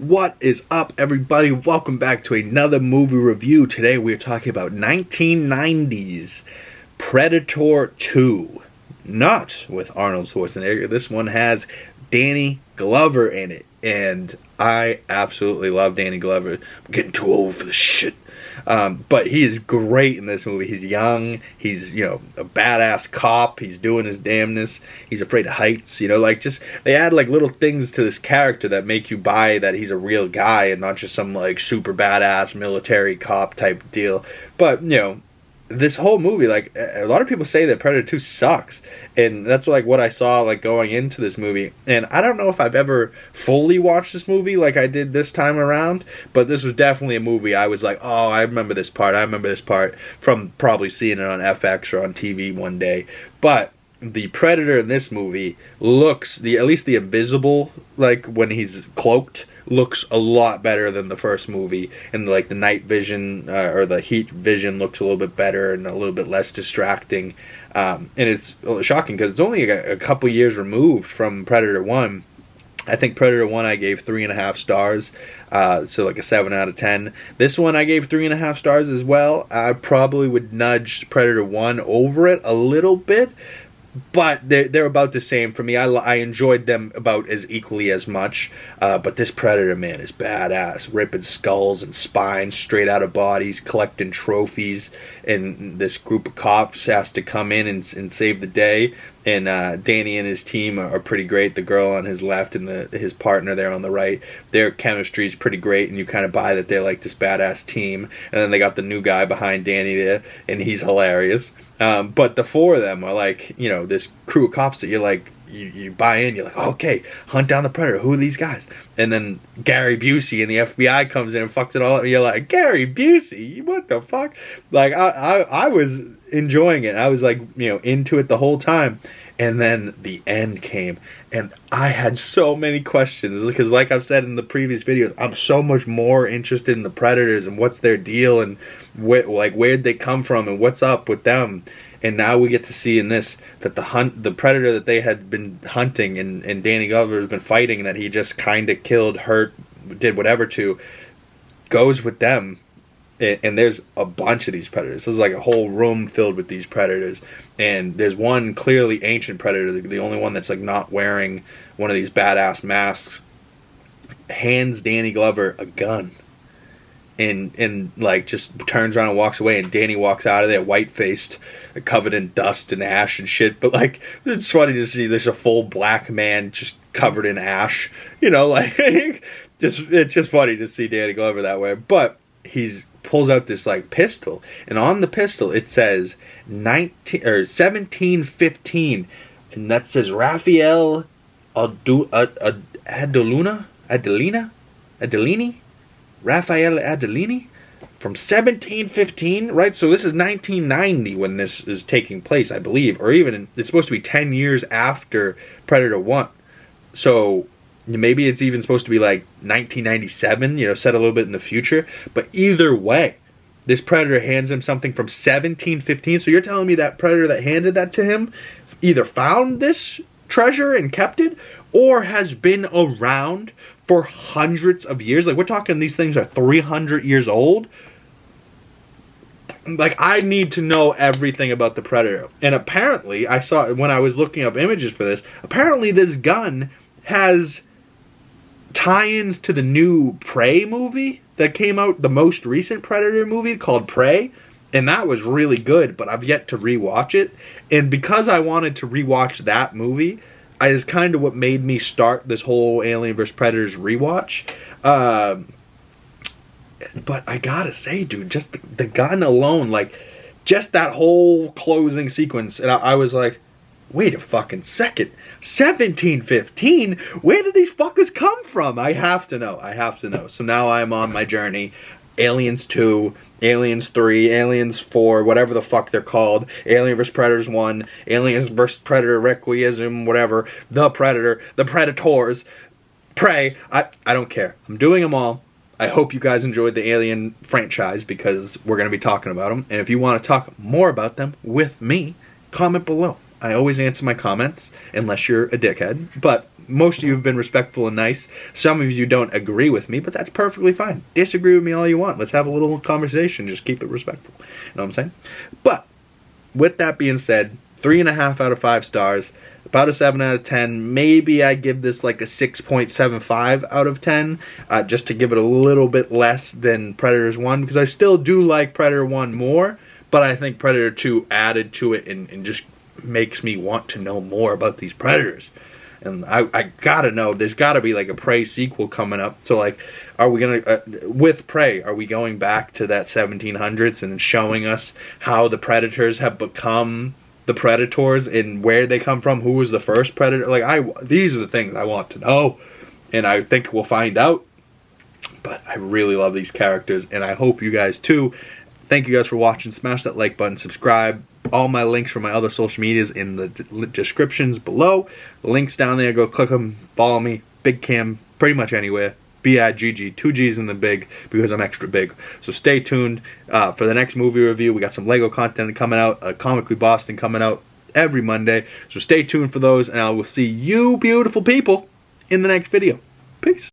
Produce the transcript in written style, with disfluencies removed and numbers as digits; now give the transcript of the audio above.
What is up, everybody? Welcome back to another movie review. Today we're talking about 1990s Predator 2. Not with Arnold Schwarzenegger. This one has Danny Glover in it. And I absolutely love Danny Glover. I'm getting too old for this shit. But he is great in this movie. He's young. He's, a badass cop. He's doing his damnness. He's afraid of heights. Just they add little things to this character that make you buy that he's a real guy and not just some super badass military cop type deal. But this whole movie, a lot of people say that Predator 2 sucks, and that's what I saw going into this movie. And I don't know if I've ever fully watched this movie like I did this time around, but this was definitely a movie I was like, oh, I remember this part from probably seeing it on FX or on TV one day. But the Predator in this movie looks, at least the invisible, when he's cloaked, looks a lot better than the first movie, and the night vision or the heat vision looks a little bit better and a little bit less distracting, and it's shocking because it's only a couple years removed from Predator 1. I think Predator 1 I gave 3.5 stars, so a 7 out of 10. This one I gave 3.5 stars as well. I probably would nudge Predator 1 over it a little bit, but they're about the same for me. I enjoyed them about as equally as much. But this Predator, man, is badass. Ripping skulls and spines straight out of bodies, collecting trophies. And this group of cops has to come in and save the day. And Danny and his team are pretty great. The girl on his left and his partner there on the right. Their chemistry is pretty great. And you kind of buy that they're this badass team. And then they got the new guy behind Danny there. And he's hilarious. But the four of them are this crew of cops that you buy in. You're like, okay, hunt down the Predator. Who are these guys? And then Gary Busey and the FBI comes in and fucks it all up. And you're like, Gary Busey? What the fuck? I was enjoying it. I was into it the whole time. And then the end came. And I had so many questions. Because like I've said in the previous videos, I'm so much more interested in the Predators and what's their deal and where'd they come from and what's up with them. And now we get to see in this that the Predator that they had been hunting and Danny Glover has been fighting, that he just kind of killed, hurt, did whatever to, goes with them. And there's a bunch of these Predators. There's a whole room filled with these Predators. And there's one clearly ancient Predator, the only one that's not wearing one of these badass masks, hands Danny Glover a gun. And just turns around and walks away, and Danny walks out of there white-faced, covered in dust and ash and shit. But it's funny to see there's a full black man just covered in ash. It's just funny to see Danny Glover that way. But he's pulls out this pistol, and on the pistol it says 1715, and that says Raphael Adelini, Raphael Adelini from 1715, right? So this is 1990 when this is taking place, I believe, or even it's supposed to be 10 years after Predator 1. So maybe it's even supposed to be 1997, set a little bit in the future. But either way, this Predator hands him something from 1715. So you're telling me that Predator that handed that to him either found this treasure and kept it, or has been around for hundreds of years. We're talking these things are 300 years old. I need to know everything about the Predator. And apparently, I saw when I was looking up images for this, apparently this gun has tie-ins to the new Prey movie that came out, the most recent Predator movie called Prey, and that was really good, but I've yet to rewatch it. And because I wanted to rewatch that movie, is kind of what made me start this whole Alien vs. Predators rewatch. But I gotta say, dude, just the gun alone, just that whole closing sequence, and I was like, wait a fucking second. 1715? Where did these fuckers come from? I have to know. So now I'm on my journey. Aliens 2, Aliens 3, Aliens 4, whatever the fuck they're called. Alien vs. Predators 1, Aliens vs. Predator Requiem, whatever. The Predator, the Predators, Prey. I don't care. I'm doing them all. I hope you guys enjoyed the Alien franchise because we're going to be talking about them. And if you want to talk more about them with me, comment below. I always answer my comments, unless you're a dickhead. But most of you have been respectful and nice. Some of you don't agree with me, but that's perfectly fine. Disagree with me all you want. Let's have a little conversation. Just keep it respectful. You know what I'm saying? But with that being said, 3.5 out of 5 stars. About a 7 out of 10. Maybe I give this like a 6.75 out of 10. Just to give it a little bit less than Predators 1. Because I still do like Predator 1 more. But I think Predator 2 added to it and just makes me want to know more about these Predators. And I gotta know, there's gotta be like a Prey sequel coming up. So like, are we gonna, with Prey, are we going back to that 1700s and showing us how the Predators have become the Predators and where they come from, who was the first Predator? Like, these are the things I want to know. And I think we'll find out. But I really love these characters, and I hope you guys too. Thank you guys for watching. Smash that like button, subscribe. All my links for my other social medias in the descriptions below. Links down there. Go click them. Follow me. Big Cam. Pretty much anywhere. BIGG. 2 G's in the big because I'm extra big. So stay tuned for the next movie review. We got some Lego content coming out. Comically Boston coming out every Monday. So stay tuned for those, and I will see you beautiful people in the next video. Peace.